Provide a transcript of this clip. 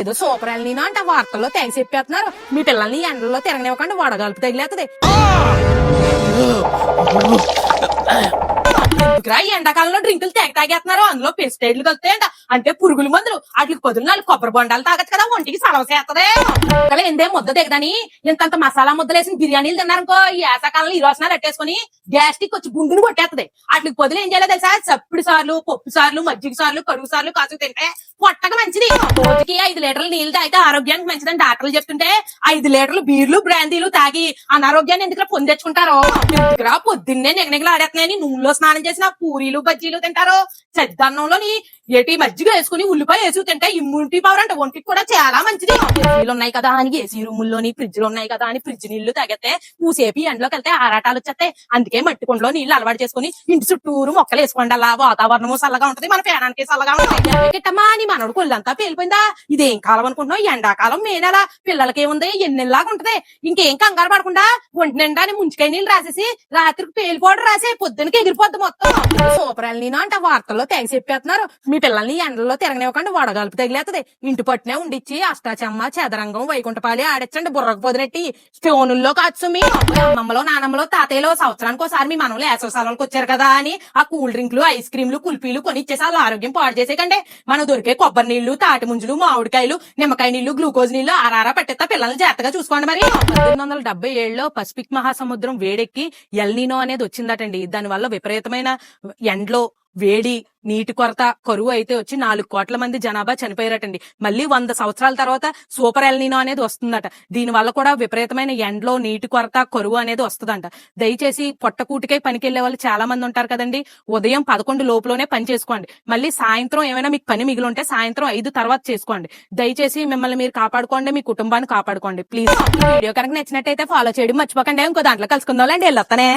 ఏదో super El Niño అంట వార్తల్లో తెగ చెప్పేస్తున్నారు. మీ పిల్లల్ని ఎండల్లో తిరగనివ్వకండి, వడగాల్పు తగిలేతది. ఎందుకురా ఈ ఎండాకాలంలో డ్రింకులు తెగ తాగేస్తున్నారు, అందులో పెస్టిసైడ్లు కలుతాయంట, అంటే పురుగుల మందులు. వాటికి బదులు 4 కొబ్బరి బొండాలు తాగచ్చు కదా, ఒంటికి సలవ చేస్తదే. ఏందే ముద్ద దిగదని ఇంతంత మసాలా ముద్దలేసిన బిర్యానీలు తిన్నారనుకో, ఈ ఏసాకాలంలో ఈ రోజున రెట్టేసుకుని గ్యాస్ట్రిక్ వచ్చి గుండెని కొట్టేస్తది. వాటికి బదులు ఏం చేయాలో తెలుసా? చప్పుడు సార్లు, పప్పు సార్లు, మజ్జిగ సార్లు, కడుగు సార్లు కాసు తింటే పొట్టకు మంచిది. రోజుకి 5 లీటర్లు నీళ్లు తాగితే ఆరోగ్యానికి మంచిదని డాక్టర్లు చెప్తుంటే 5 లీటర్లు బీర్లు బ్రాందీలు తాగి అనారోగ్యాన్ని ఎందుకు పొందెచ్చుకుంటారో. ఎందుకురా పొద్దున్నే నిగనిగలాడేస్తున్నాయని నూనెలో స్నానం చేసిన పూరీలు బజ్జీలు తింటారు. చద్దన్నంలోని ఏటి మజ్జిగ వేసుకుని ఉల్లిపాయ వేసుకు తింటే ఇమ్యూనిటీ పవర్ అంటే ఒంటికి కూడా చాలా మంచిది. ఏసీలు ఉన్నాయి కదా అని ఏసీ రూముల్లోని ఫ్రిడ్జ్లు ఉన్నాయి కదా అని ఫ్రిడ్జ్ నీళ్లు తాగితే పూసేపి ఎండలోకి వెళ్తే ఆరాటాలు వచ్చేస్తాయి. అందుకే మట్టి కుండలో నీళ్లు అలవాటు చేసుకుని ఇంటి చుట్టూరు మొక్కలు వేసుకోండి. అలా వాతావరణము చల్లగా ఉంటది, మన పేనానికి చల్లగా ఉంటుంది. గిట్టమ్మా అని మనోడు కొల్లంతా పేలిపోయిందా? ఇదేం కాలం అనుకుంటున్నావు? ఎండాకాలం మే నెల, పిల్లలకి ఏముంది ఎన్నెల్లాగా ఉంటది. ఇంకేం కంగారు పడకుండా ఒంటి నిండా ముంచికాయ నీళ్ళు రాసేసి రాత్రికి పేలిపోవడం రాసే పొద్దునకి ఎగిరిపోద్ది మొత్తం. సూపర్ ఎల్నీనో అంట వార్తల్లో తెగ చెప్పేస్తున్నారు. మీ పిల్లల్ని ఎండల్లో తిరగనివ్వకండి, వడగాల్పు తగిలేతది. ఇంటి పట్టునే ఉండిచ్చి అష్టాచమ్మ, చదరంగం, వైకుంఠపాలి ఆడించండి, బుర్రకు పొదినెట్టి స్టోనుల్లో కాచు. మీ అమ్మమ్మలో, నానమ్మలో, తాతయ్యలో సంవత్సరానికి ఒకసారి మీ మనలో వేసవసాలకు వచ్చారు కదా అని ఆ కూల్ డ్రింక్లు, ఐస్ క్రీమ్లు, కుల్ఫీలు కొని ఇచ్చేసి వాళ్ళ ఆరోగ్యం పాడు చేసేకండి. మనం దొరికే కొబ్బరి నీళ్లు, తాటి ముంజులు, మామిడికాయలు, నిమ్మకాయ నీళ్లు, గ్లూకోజ్ నీళ్లు ఆరారా పట్టేస్తా పిల్లల్ని జాగ్రత్తగా చూసుకోండి. మరి 1977లో పసిఫిక్ మహాసముద్రం వేడెక్కి ఎల్నీనో అనేది వచ్చిందటండి. దానివల్ల విపరీతమైన ఎండలో వేడి, నీటి కొరత, కరువు అయితే వచ్చి 4 కోట్ల మంది జనాభా చనిపోయారటండి. మళ్ళీ 100 సంవత్సరాల తర్వాత సూపర్ ఎల్నీనో అనేది వస్తుందట. దీని వల్ల కూడా విపరీతమైన ఎండలో నీటి కొరత, కరువు అనేది వస్తుందంట. దయచేసి పొట్టకూటికై పనికెళ్లే వాళ్ళు చాలా మంది ఉంటారు కదండి. ఉదయం 11 లోపులోనే పని చేసుకోండి. మళ్ళీ సాయంత్రం ఏమైనా మీకు పని మిగిలి ఉంటే సాయంత్రం 5 తర్వాత చేసుకోండి. దయచేసి మిమ్మల్ని మీరు కాపాడుకోండి, మీ కుటుంబాన్ని కాపాడుకోండి ప్లీజ్. వీడియో కనుక నచ్చినట్టయితే ఫాలో చేయడం మర్చిపోకండి. ఇంకో దాంట్లో కలుసుకుందాం అండి. వెళ్ళొస్తానే.